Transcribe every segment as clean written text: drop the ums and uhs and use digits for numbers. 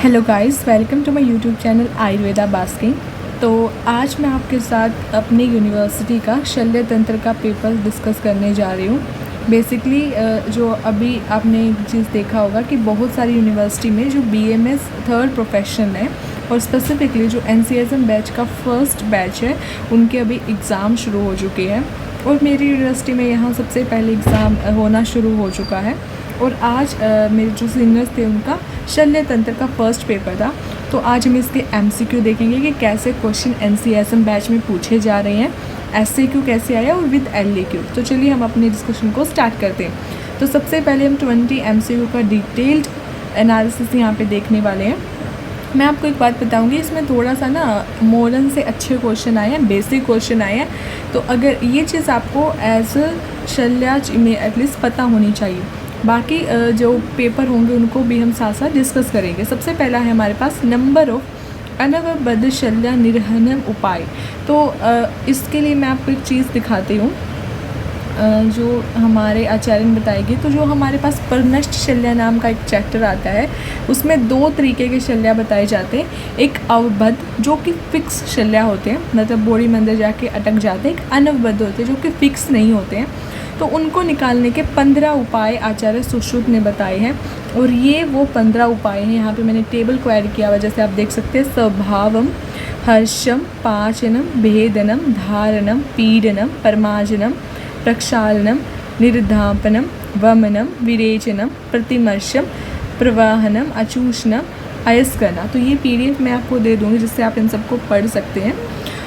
Hello guys, welcome to my YouTube channel Ayurveda basking. तो आज मैं आपके साथ अपनी यूनिवर्सिटी का शल्य तंत्र का पेपर डिस्कस करने जा रही हूँ। बेसिकली जो अभी आपने एक चीज़ देखा होगा कि बहुत सारी यूनिवर्सिटी में जो बीएमएस थर्ड प्रोफेशन है और स्पेसिफिकली जो एनसीएसएम बैच का फर्स्ट बैच है, उनके अभी एग्ज़ाम शुरू हो चुके हैं और मेरी यूनिवर्सिटी में यहाँ सबसे पहले एग्ज़ाम होना शुरू हो चुका है। और आज मेरे जो सीनियर्स थे उनका शल्य तंत्र का फर्स्ट पेपर था। तो आज हम इसके एमसीक्यू देखेंगे कि कैसे क्वेश्चन एनसीएसएम बैच में पूछे जा रहे हैं, एसएक्यू कैसे आया और विद एलएक्यू। तो चलिए हम अपने डिस्कशन को स्टार्ट करते हैं। तो सबसे पहले हम 20 एमसीक्यू का डिटेल्ड एनालिसिस यहाँ पे देखने वाले हैं। मैं आपको एक बात बताऊंगी, इसमें थोड़ा सा ना मॉडर्न से अच्छे क्वेश्चन आए हैं, बेसिक क्वेश्चन आए हैं। तो अगर ये चीज़ आपको एज शल्याज में एटलीस्ट पता होनी चाहिए। बाकी जो पेपर होंगे उनको भी हम साथ साथ डिस्कस करेंगे। सबसे पहला है हमारे पास नंबर ऑफ अनवबद्ध शल्य निर्हनन उपाय। तो इसके लिए मैं आपको एक चीज़ दिखाती हूँ जो हमारे आचार्य ने बताएगी। तो जो हमारे पास परनष्ट शल्य नाम का एक चैप्टर आता है, उसमें दो तरीके के शल्य बताए जाते हैं। एक अवबद्ध जो कि फिक्स शल्य होते हैं, मतलब बॉडी में अंदर जाके अटक जाते हैं। एक अनवबद्ध होते हैं जो कि फिक्स नहीं होते हैं। तो उनको निकालने के 15 उपाय आचार्य सुश्रुत ने बताए हैं और ये वो 15 उपाय हैं। यहाँ पे मैंने टेबल को ऐड किया हुआ, जैसे आप देख सकते हैं। स्वभावम, हर्षम, पाचनम, भेदनम, धारणम, पीडनम, परमार्जनम, प्रक्षालनम, निर्धापनम, वमनम, विरेचनम, प्रतिमर्शम, प्रवाहनम, अचूषणम, अयस्करना। तो ये पीडीएफ मैं आपको दे दूँगी जिससे आप इन सबको पढ़ सकते हैं।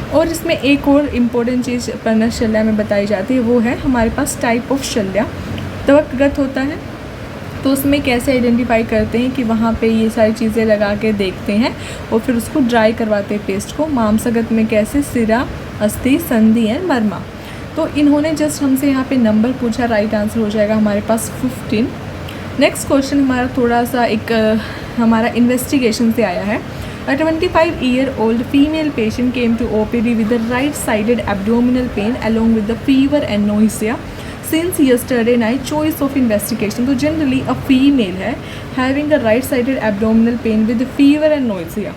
और इसमें एक और इम्पोर्टेंट चीज़ परनष्ट शल्य में बताई जाती है, वो है हमारे पास टाइप ऑफ शल्य। त्वकगत होता है तो उसमें कैसे आइडेंटिफाई करते हैं कि वहाँ पे ये सारी चीज़ें लगा के देखते हैं और फिर उसको ड्राई करवाते हैं पेस्ट को। मांसगत में कैसे सिरा, अस्थि, संधि एंड मर्मा। तो इन्होंने जस्ट हमसे यहाँ पे नंबर पूछा, राइट आंसर हो जाएगा हमारे पास 15। नेक्स्ट क्वेश्चन हमारा थोड़ा सा एक हमारा इन्वेस्टिगेशन से आया है। A 25-year-old female patient came to OPD with a right-sided abdominal pain along with the fever and nausea. Since yesterday night, choice of investigation. तो generally a female है having a right-sided abdominal pain with fever and nausea.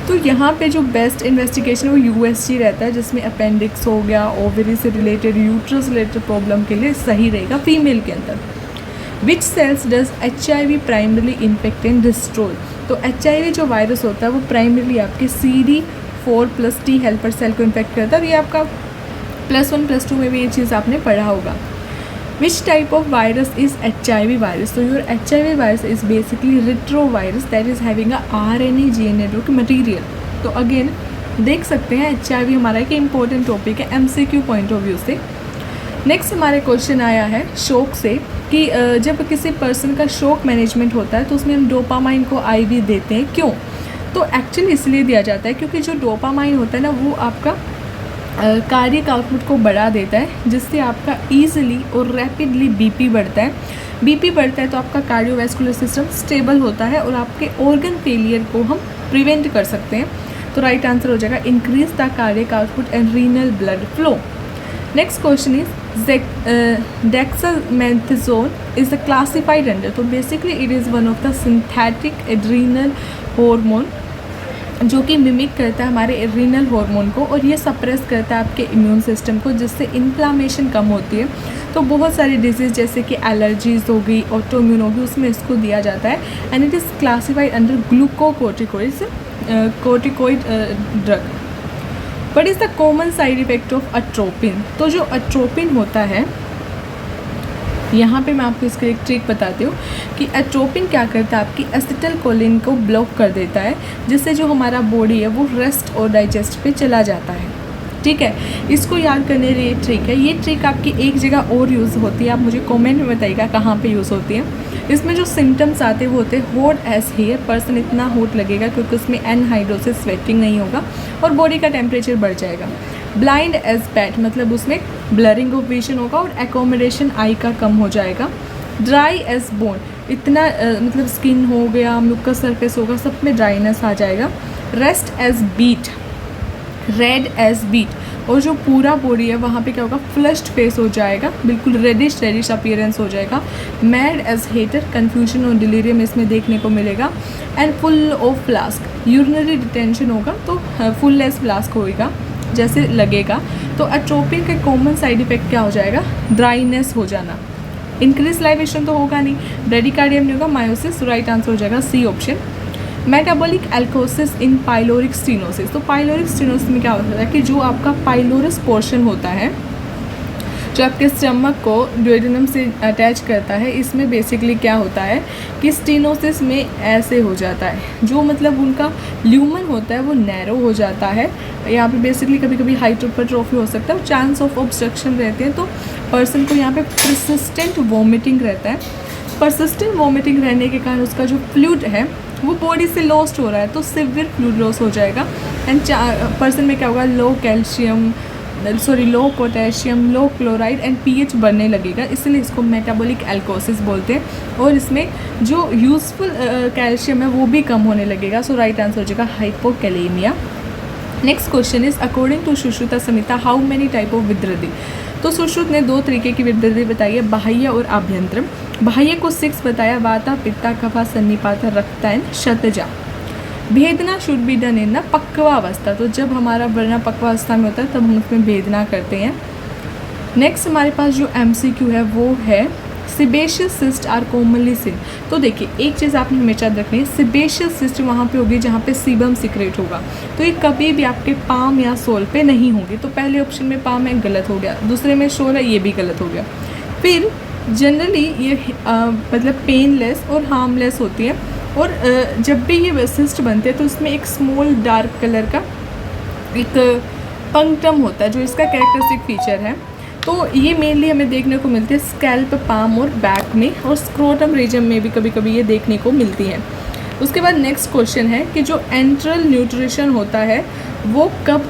तो यहाँ पे जो best investigation वो USG रहता है, जिसमें अपेंडिक्स हो गया, ओवरी से रिलेटेड, यूट्रस रिलेटेड प्रॉब्लम के लिए सही रहेगा फीमेल के अंदर। Which cells does HIV primarily infect and destroy. तो HIV जो वायरस होता है वो प्राइमरली आपके CD4+T हेल्पर सेल को इन्फेक्ट करता है। और ये आपका +1 +2 में भी ये चीज़ आपने पढ़ा होगा। Which type of virus is HIV virus. तो your HIV virus is basically retro virus that is having a RNA GNA material. तो अगेन देख सकते हैं HIV हमारा एक इम्पोर्टेंट टॉपिक है MCQ पॉइंट ऑफ व्यू से। नेक्स्ट हमारे क्वेश्चन आया है शोक से कि जब किसी पर्सन का शोक मैनेजमेंट होता है तो उसमें हम डोपामाइन को IV देते हैं, क्यों? तो एक्चुअली इसलिए दिया जाता है क्योंकि जो डोपामाइन होता है ना, वो आपका कार्डियक आउटपुट को बढ़ा देता है, जिससे आपका ईजिली और रैपिडली BP बढ़ता है। BP बढ़ता है तो आपका कार्डियोवैस्कुलर सिस्टम स्टेबल होता है और आपके ऑर्गन फेलियर को हम प्रिवेंट कर सकते हैं। तो राइट आंसर हो जाएगा increase the cardiac output and renal blood flow. Next question is dexamethasone is the classified under. तो basically it is one of the synthetic adrenal hormone जो कि मिमिक करता है हमारे एड्रीनल हार्मोन को और ये सप्रेस करता है आपके इम्यून सिस्टम को, जिससे इन्फ्लामेशन कम होती है। तो बहुत सारी डिजीज़ जैसे कि एलर्जीज होगी, ऑटोइम्यून होगी, उसमें इसको दिया जाता है। And it is classified under glucocorticoids corticoid drug. What is the common side effect of atropine? तो जो atropine होता है, यहाँ पे मैं आपको इसका एक ट्रिक बताती हूँ कि एट्रोपिन क्या करता है, आपकी एसिटिलकोलिन को ब्लॉक कर देता है, जिससे जो हमारा बॉडी है वो रेस्ट और डाइजेस्ट पे चला जाता है। ठीक है, इसको याद करने के लिए ट्रिक है। ये ट्रिक आपकी एक जगह और यूज़ होती है, आप मुझे कमेंट में बताइएगा कहाँ पे यूज़ होती है। इसमें जो सिम्टम्स आते हैं वो होते हैं हॉट एज हेयर, पर्सन इतना हॉट लगेगा क्योंकि उसमें एनहाइड्रोसिस स्वेटिंग नहीं होगा और बॉडी का टेम्परेचर बढ़ जाएगा। ब्लाइंड एज बैट, मतलब उसमें ब्लरिंग ऑफ विजन होगा और एकोमोडेशन आई का कम हो जाएगा। ड्राई एज बोन, इतना मतलब स्किन हो गया, म्यूकस सरफेस होगा, सब में ड्राइनेस आ जाएगा। Rest as beat, red as beat, और जो पूरा बॉडी है वहाँ पे क्या होगा, फ्लश्ड फेस हो जाएगा, बिल्कुल रेडिश अपीयरेंस हो जाएगा। मैड एज हेटर, कन्फ्यूजन और डिलीरियम इसमें देखने को मिलेगा। And full of flask, urinary detention होगा तो फुललेस फ्लास्क होएगा जैसे लगेगा। तो एट्रोपिन का कॉमन साइड इफेक्ट क्या हो जाएगा, ड्राइनेस हो जाना। इंक्रीज लाइवेशन तो होगा नहीं, ब्रेडिकार्डियम नहीं होगा, मायोसिस, राइट आंसर हो जाएगा सी ऑप्शन। मेटाबॉलिक एल्कोसिस इन पाइलोरिक स्टेनोसिस, तो पाइलोरिक स्टेनोसिस में क्या होता है कि जो आपका पाइलोरस पोर्शन होता है जो आपके स्टमक को ड्यूडेनम से अटैच करता है, इसमें बेसिकली क्या होता है कि स्टेनोसिस में ऐसे हो जाता है, जो मतलब उनका ल्यूमन होता है वो नैरो हो जाता है। यहाँ पे बेसिकली कभी कभी हाइपरट्रोफी हो सकता है, चांस ऑफ ऑब्स्ट्रक्शन रहते हैं, तो पर्सन को यहाँ पे परसिस्टेंट वॉमिटिंग रहता है। परसिस्टेंट वॉमिटिंग रहने के कारण उसका जो फ्लूइड है वो बॉडी से लॉस्ट हो रहा है, तो सिवियर फ्लूइड लॉस हो जाएगा। एंड पर्सन में क्या होगा, low potassium, low chloride and pH बढ़ने लगेगा, इसलिए इसको मेटाबॉलिक एल्कोसिस बोलते हैं। और इसमें जो यूजफुल कैल्शियम है वो भी कम होने लगेगा। सो राइट आंसर हो जाएगा hypokalemia. Next question is according to Sushruta Samhita how many type of vidradhi, तो सुश्रुत ने 2 तरीके की विद्रदि बताई है, बाह्य और आभ्यंतरम। बाह्य को 6 बताया, vata, pitta, kapha, sannipata, rakta and shataja. Bhedana should be done in pakvavastha, तो जब हमारा वर्णा पक्वावस्था में होता है तब हम उसमें भेदना करते हैं। नेक्स्ट हमारे पास जो MCQ है वो है सिबेशियस सिस्ट आर कॉमनली सिन, तो देखिए एक चीज़ आपने हमेशा रखनी है, सिबेशियस सिस्ट वहाँ पे होगी जहाँ पे सीबम सीक्रेट होगा, तो ये कभी भी आपके पाम या सोल पे नहीं होगी। तो पहले ऑप्शन में पाम है, गलत हो गया, दूसरे में शोल है, ये भी गलत हो गया। फिर जनरली ये मतलब पेनलेस और हार्मलेस होती है, और जब भी ये सिस्ट बनते हैं तो इसमें एक स्मॉल डार्क कलर का एक पंक्टम होता है जो इसका कैरेक्टरिस्टिक फीचर है। तो ये मेनली हमें देखने को मिलती है स्कैल्प, पाम और बैक में, और स्क्रोटम रीजन में भी कभी कभी ये देखने को मिलती है। उसके बाद नेक्स्ट क्वेश्चन है कि जो एंट्रल न्यूट्रिशन होता है वो कब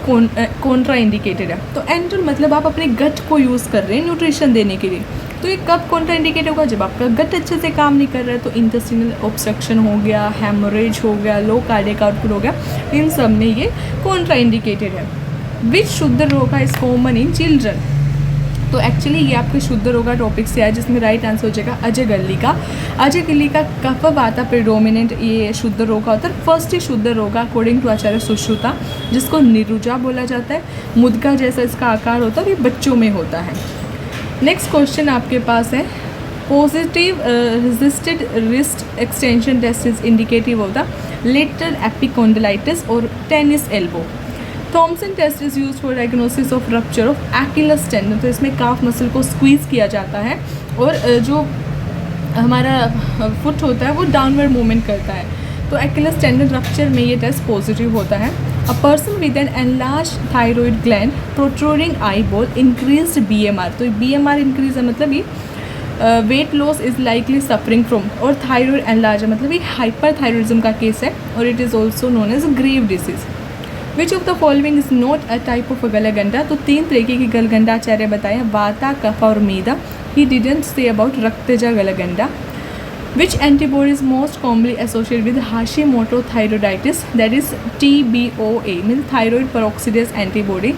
कॉन्ट्रा इंडिकेटेड है, तो एंट्रल मतलब आप अपने गट को यूज़ कर रहे हैं न्यूट्रिशन देने के लिए, तो ये कब कॉन्ट्रा इंडिकेट होगा, जब आपका गट अच्छे से काम नहीं कर रहा है। तो इंटेस्टिनल ऑब्स्ट्रक्शन हो गया, हेमोरेज हो गया, लो कार्डियक आउटपुट हो गया, इन सब में ये कॉन्ट्रा इंडिकेटेड है। विच शुद्ध रोगा इज कॉमन इन चिल्ड्रन, तो एक्चुअली ये आपके शुद्ध रोगा टॉपिक से है, जिसमें राइट आंसर हो जाएगा अजय गल्ली का। अजय गल्ली का कफ वाता प्रेडोमिनेंट ये शुद्ध रोगा होता है। फर्स्ट ही शुद्ध रोगा अकॉर्डिंग टू आचार्य सुश्रुता, जिसको निरुजा बोला जाता है, मुद्गा जैसा इसका आकार होता है, ये बच्चों में होता है। नेक्स्ट क्वेश्चन आपके पास है positive resisted wrist extension test is indicative of the lateral epicondylitis और tennis elbow. Thompson test is use for diagnosis of rupture of Achilles tendon, तो इसमें काफ मसल को स्क्वीज़ किया जाता है और जो हमारा फुट होता है वो डाउनवर्ड मूवमेंट करता है, तो एक्यूलस टेंडन रप्चर में ये टेस्ट पॉजिटिव होता है। A person with an enlarge thyroid gland protruding eye ball increased BMR, तो BMR इंक्रीज है मतलब ये weight loss is likely suffering from, और थायरॉइड एनलार्ज है मतलब ये हाइपरथायरॉइडिज्म का केस है, और it is also known as grave disease. Which of the following is not a type of galaganda, तो 3 तरीके की गलगंडाचार्य बताए, वाता, कफा और meda. He didn't say about raktaja galaganda. Which antibody is most commonly associated with Hashimoto thyroiditis, that is TBOA mean thyroid peroxidase antibody.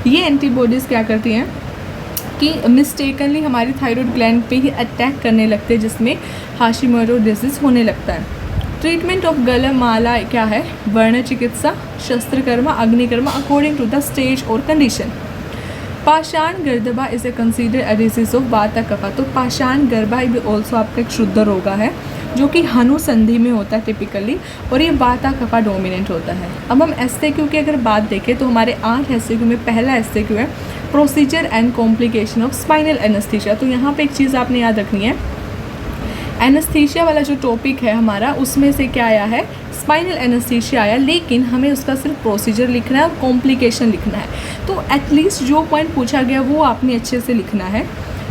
ये antibodies क्या करती हैं कि मिस्टेकनली हमारी थायरॉइड ग्लैंड पे ही अटैक करने लगते हैं, जिसमें हाशिमोटो डिजीज़ होने लगता है। ट्रीटमेंट ऑफ गलमाला क्या है, vrana chikitsa, shastrakarma, agnikarma according to the stage और condition. Pashana gardabha is a consider a disease of vata kapha, तो पाषाण गर्भा भी ऑल्सो आपका एक शुद्ध रोगा है जो कि हनु संधि में होता है टिपिकली, और ये वाता कफा डोमिनेंट होता है। अब हम SAQ की अगर बात देखें तो हमारे 8 SAQ में पहला SAQ है procedure and complication of spinal anaesthesia, तो यहाँ पे एक चीज़ आपने याद रखनी है, एनेस्थीसिया वाला जो टॉपिक है हमारा उसमें से क्या आया है, स्पाइनल एनेस्थीसिया आया, लेकिन हमें उसका सिर्फ प्रोसीजर लिखना है और कॉम्प्लिकेशन लिखना है, तो एटलीस्ट जो पॉइंट पूछा गया वो आपने अच्छे से लिखना है।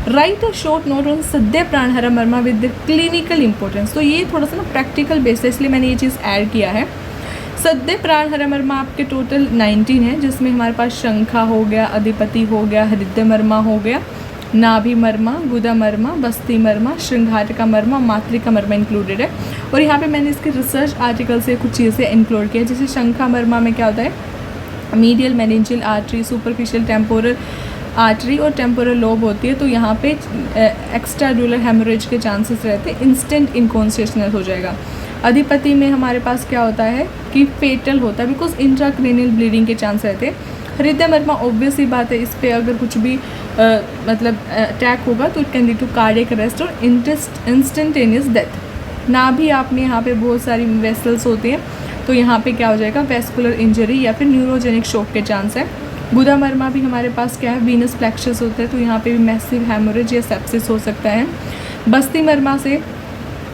Write a short note on sadya pranahara marma with the clinical importance, तो ये थोड़ा सा ना प्रैक्टिकल बेस है, इसलिए मैंने ये चीज़ ऐड किया है। सद्य प्राणहरा मर्मा आपके टोटल 19 है, जिसमें हमारे पास शंखा हो गया, अधिपति हो गया, हृदय मर्मा हो गया, नाभि मर्मा, गुदा मर्मा, बस्ती मर्मा, श्रृंगारिका मर्मा, मातृका मर्मा इंक्लूडेड है। और यहाँ पे मैंने इसके रिसर्च आर्टिकल से कुछ चीज़ें इंक्लूड किया, जैसे शंखा मर्मा में क्या होता है, medial meningeal artery, superficial temporal artery और टेम्पोरल लोब होती है, तो यहाँ पे एक्स्ट्राड्यूलर हेमोरेज के चांसेस रहते हैं, इंस्टेंट इनकॉन्शियसनेस हो जाएगा। अधिपति में हमारे पास क्या होता है कि फेटल होता है, बिकॉज इंट्राक्रेनियल ब्लीडिंग के चांस रहते हैं। हृदय मर्मा ऑब्वियस ही बात है, इस पर अगर कुछ भी मतलब अटैक होगा तो it can lead to cardiac arrest और इंस्टेंटेनियस डेथ। नाभि आप में यहाँ पे बहुत सारी वेसल्स होती हैं, तो यहाँ पे क्या हो जाएगा, वेस्कुलर इंजरी या फिर न्यूरोजेनिक शॉक के चांस है। गुदा मर्मा भी हमारे पास क्या है, वीनस प्लेक्सस होता है, तो यहाँ पे भी मैसिव हेमोरेज या सेप्सिस हो सकता है। बस्ती मर्मा से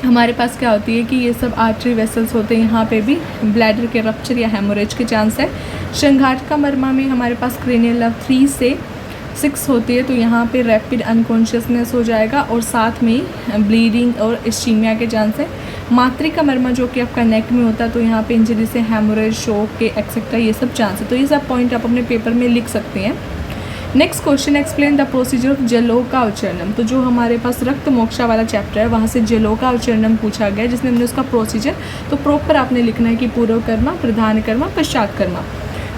हमारे पास क्या होती है कि ये सब आर्टरी वेसल्स होते हैं, यहाँ पे भी ब्लैडर के रप्चर या हेमोरेज के चांस है। शंघाटका मर्मा में हमारे पास क्रेनियल नर्व 3 से 6 होती है, तो यहाँ पे रैपिड अनकॉन्शियसनेस हो जाएगा और साथ में ब्लीडिंग और इस्चीमिया के चांस है। मातृका मर्मा जो कि आपका नेक में होता है, तो यहाँ पे इंजरी से हेमोरेज, शॉक के एक्सेट्रा ये सब चांस है, तो ये सब पॉइंट आप अपने पेपर में लिख सकते हैं। Next question, explain the procedure of jalokavacharanam. तो जो हमारे पास रक्त मोक्षा वाला चैप्टर है वहाँ से जलोकावचरणम पूछा गया, जिसमें हमने उसका प्रोसीजर तो प्रॉपर आपने लिखना है कि पूर्व कर्मा, प्रधान कर्मा, पश्चात कर्मा।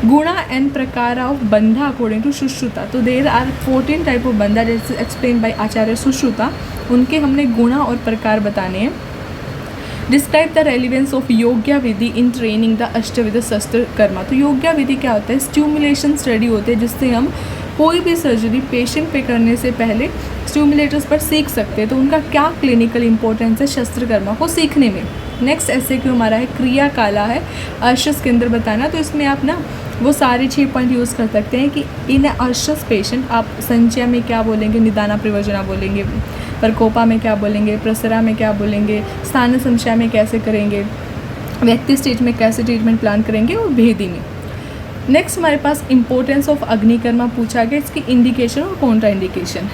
गुणा एंड प्रकार ऑफ बंधा अकॉर्डिंग टू सुश्रुता। तो देर आर 14 टाइप ऑफ बंधा जैसे एक्सप्लेन बाय आचार्य सुश्रुता, उनके हमने गुणा और प्रकार बताने हैं। Describe the relevance of yogya vidhi in training the ashtavidha shastra karma. तो योग्या विधि क्या होता है, स्टिमुलेशन स्टडी होते हैं जिससे हम कोई भी सर्जरी पेशेंट पे करने से पहले स्टिमुलेटर्स पर सीख सकते हैं, तो उनका क्या क्लिनिकल इंपॉर्टेंस है शस्त्रकर्मा को सीखने में। नेक्स्ट SAQ हमारा है क्रिया काला है अर्शस के अंदर बताना, तो इसमें आप ना वो सारे 6 पॉइंट यूज़ कर सकते हैं कि इन अर्शस पेशेंट आप संचय में क्या बोलेंगे, निदाना प्रयोजना बोलेंगे, प्रकोपा में क्या बोलेंगे, प्रसरा में क्या बोलेंगे, स्थान संशय में कैसे करेंगे, व्यक्ति स्टेज में कैसे ट्रीटमेंट प्लान करेंगे और भेदी में। नेक्स्ट हमारे पास इंपॉर्टेंस ऑफ अग्निकर्मा पूछा गया, इसकी इंडिकेशन और Contra indication.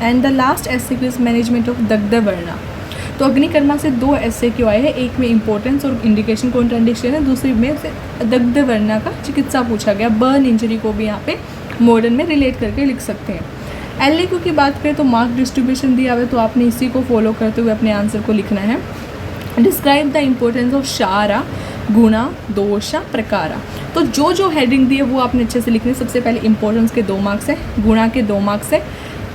And the last SAQ is management of दग्ध वर्णा। तो अग्निकर्मा से 2 SAQ आए हैं, एक में इंपॉर्टेंस और इंडिकेशन कॉन्ट्रा इंडिकेशन है, दूसरी में से दग्ध वर्णा का चिकित्सा पूछा गया। बर्न इंजरी को भी यहाँ पे मॉडर्न में रिलेट करके लिख सकते हैं। LAQ की बात करें तो मार्क डिस्ट्रीब्यूशन दिया हुआ है, तो आपने इसी को फॉलो करते हुए अपने आंसर को लिखना है। डिस्क्राइब द इम्पोर्टेंस ऑफ शारा, गुणा, दोषा, प्रकारा। तो जो जो हेडिंग दी है वो आपने अच्छे से लिखनी है। सबसे पहले इंपॉर्टेंस के 2 मार्क्स है, गुणा के 2 मार्क्स है,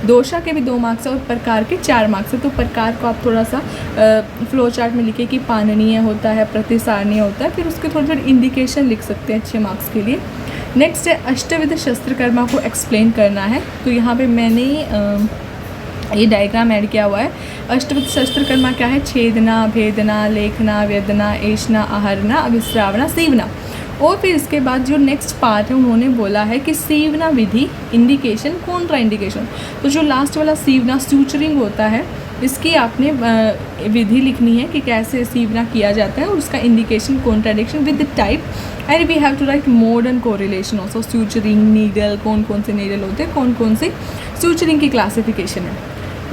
दोषा के भी 2 मार्क्स है और प्रकार के 4 मार्क्स है। तो प्रकार को आप थोड़ा सा फ्लो चार्ट में लिखिए कि पाननीय होता है, प्रतिसारणीय होता है, फिर उसके थोड़ी थोड़ी इंडिकेशन लिख सकते हैं अच्छे मार्क्स के लिए। नेक्स्ट है अष्टविध शस्त्रकर्मा को एक्सप्लेन करना है, तो यहाँ पे मैंने ये डायग्राम ऐड किया हुआ है। अष्टविध शस्त्रकर्मा क्या है, छेदना, भेदना, लेखना, वेदना, ऐशना, आहरना, अभिस्रावना, सीवना। और फिर इसके बाद जो नेक्स्ट पार्ट है उन्होंने बोला है कि सीवना विधि, इंडिकेशन, कॉन्ट्रा इंडिकेशन। तो जो लास्ट वाला सीवना स्यूचरिंग होता है, इसकी आपने विधि लिखनी है कि कैसे सीवना किया जाता है और उसका indication, contradiction with the type, and we have to write modern correlation also. Suturing, needle, कौन कौन से नीडल होते हैं, कौन कौन से स्यूचरिंग की क्लासिफिकेशन है।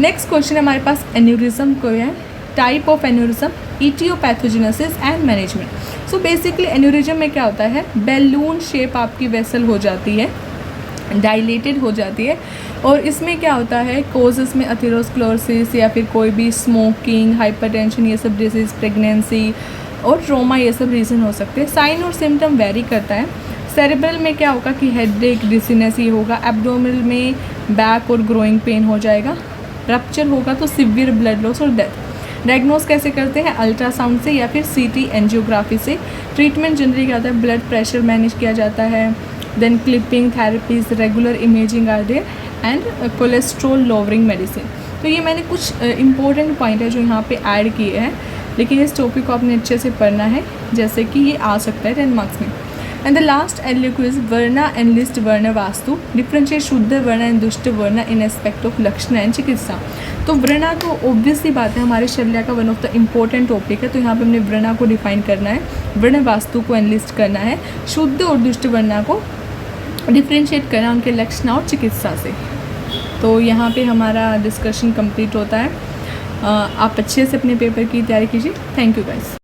नेक्स्ट क्वेश्चन हमारे पास एन्यूरिज्म को है, type of aneurysm, aetiopathogenesis and management. So basically aneurysm में क्या होता है, बैलून शेप आपकी वेसल हो जाती है, डायलेटेड हो जाती है, और इसमें क्या होता है, कोजेस में एथेरोस्क्लेरोसिस या फिर कोई भी स्मोकिंग, हाइपरटेंशन, ये सब डिजीज, प्रेगनेंसी और ट्रोमा, ये सब रीज़न हो सकते हैं। साइन और सिम्टम वेरी करता है। सेरेब्रल में क्या होगा कि हेडेक, डिजीनेस ये होगा। एब्डोमिनल में बैक और ग्रोइंग पेन हो जाएगा। रप्चर होगा तो सिवियर ब्लड लॉस और डेथ। डायग्नोस कैसे करते हैं, अल्ट्रासाउंड से या फिर CT एंजियोग्राफी से। ट्रीटमेंट जनरली क्या होता है, ब्लड प्रेशर मैनेज किया जाता है, then clipping therapies, regular imaging are there, and cholesterol lowering medicine. तो ये मैंने कुछ इंपॉर्टेंट पॉइंट है जो यहाँ पे ऐड किए हैं, लेकिन इस टॉपिक को आपने अच्छे से पढ़ना है, जैसे कि ये आ सकता है 10 मार्क्स में। And the last LAQ is vrana and list varna vastu, differentiate shuddha varna and dushta varna in aspect of lakshana and chikitsa. तो वृणा तो ऑब्वियसली बात है, हमारे शल्य का one of the important topic है, तो यहाँ पे हमने वृणा को डिफाइन करना है, वर्ण वास्तु को एनलिस्ट करना है, शुद्ध और दुष्ट वर्णा को डिफ्रेंशिएट करना उनके लक्षण और चिकित्सा से। तो यहाँ पे हमारा डिस्कशन कंप्लीट होता है। आप अच्छे से अपने पेपर की तैयारी कीजिए। Thank you guys.